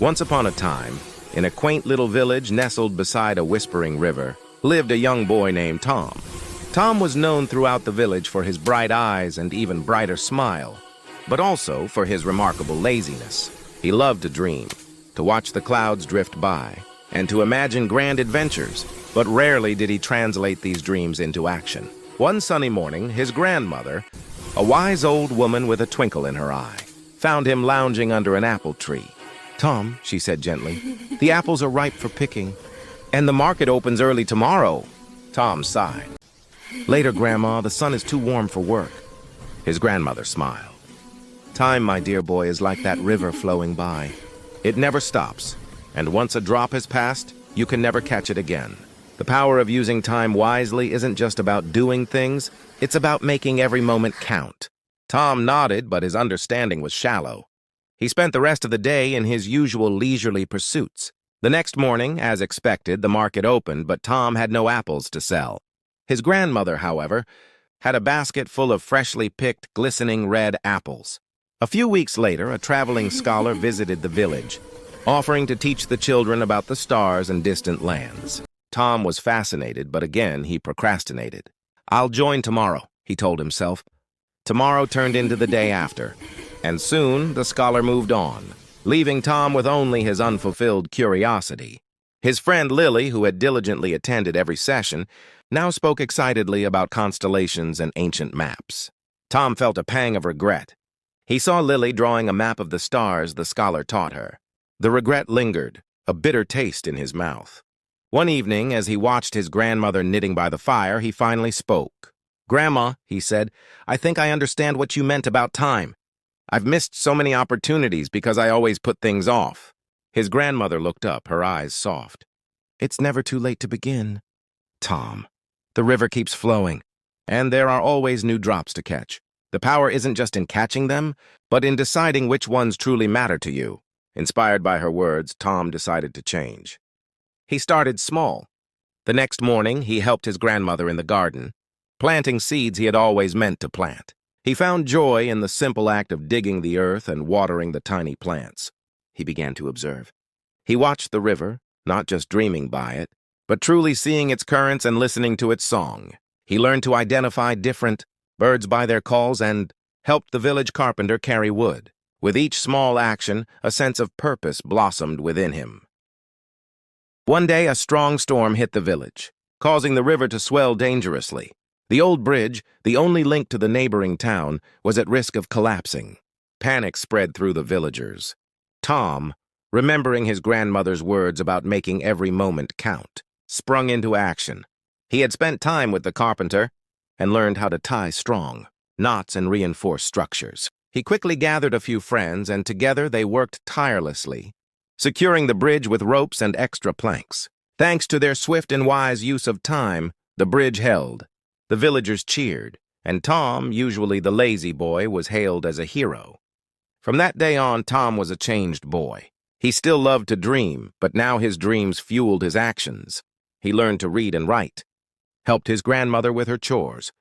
Once upon a time, in a quaint little village nestled beside a whispering river, lived a young boy named Tom. Tom was known throughout the village for his bright eyes and even brighter smile, but also for his remarkable laziness. He loved to dream, to watch the clouds drift by, and to imagine grand adventures, but rarely did he translate these dreams into action. One sunny morning, his grandmother, a wise old woman with a twinkle in her eye, found him lounging under an apple tree. "Tom," she said gently, "the apples are ripe for picking, and the market opens early tomorrow." Tom sighed. "Later, Grandma, the sun is too warm for work." His grandmother smiled. "Time, my dear boy, is like that river flowing by. It never stops, and once a drop has passed, you can never catch it again. The power of using time wisely isn't just about doing things, it's about making every moment count." Tom nodded, but his understanding was shallow. He spent the rest of the day in his usual leisurely pursuits. The next morning, as expected, the market opened, but Tom had no apples to sell. His grandmother, however, had a basket full of freshly picked, glistening red apples. A few weeks later, a traveling scholar visited the village, offering to teach the children about the stars and distant lands. Tom was fascinated, but again he procrastinated. "I'll join tomorrow," he told himself. Tomorrow turned into the day after, and soon the scholar moved on, leaving Tom with only his unfulfilled curiosity. His friend Lily, who had diligently attended every session, now spoke excitedly about constellations and ancient maps. Tom felt a pang of regret. He saw Lily drawing a map of the stars the scholar taught her. The regret lingered, a bitter taste in his mouth. One evening, as he watched his grandmother knitting by the fire, he finally spoke. "Grandma," he said, "I think I understand what you meant about time. I've missed so many opportunities because I always put things off." His grandmother looked up, her eyes soft. "It's never too late to begin, Tom. The river keeps flowing, and there are always new drops to catch. The power isn't just in catching them, but in deciding which ones truly matter to you." Inspired by her words, Tom decided to change. He started small. The next morning, he helped his grandmother in the garden, planting seeds he had always meant to plant. He found joy in the simple act of digging the earth and watering the tiny plants. He began to observe. He watched the river, not just dreaming by it, but truly seeing its currents and listening to its song. He learned to identify different birds by their calls and helped the village carpenter carry wood. With each small action, a sense of purpose blossomed within him. One day, a strong storm hit the village, causing the river to swell dangerously. The old bridge, the only link to the neighboring town, was at risk of collapsing. Panic spread through the villagers. Tom, remembering his grandmother's words about making every moment count, sprung into action. He had spent time with the carpenter and learned how to tie strong knots and reinforce structures. He quickly gathered a few friends, and together they worked tirelessly, securing the bridge with ropes and extra planks. Thanks to their swift and wise use of time, the bridge held. The villagers cheered, and Tom, usually the lazy boy, was hailed as a hero. From that day on, Tom was a changed boy. He still loved to dream, but now his dreams fueled his actions. He learned to read and write, helped his grandmother with her chores,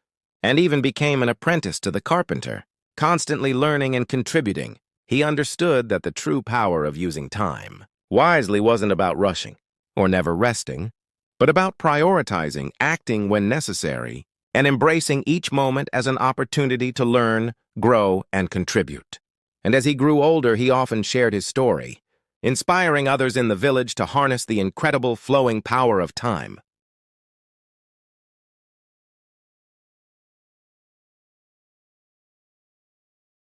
and even became an apprentice to the carpenter. Constantly learning and contributing, he understood that the true power of using time wisely wasn't about rushing or never resting, but about prioritizing, acting when necessary, and embracing each moment as an opportunity to learn, grow, and contribute. And as he grew older, he often shared his story, inspiring others in the village to harness the incredible flowing power of time.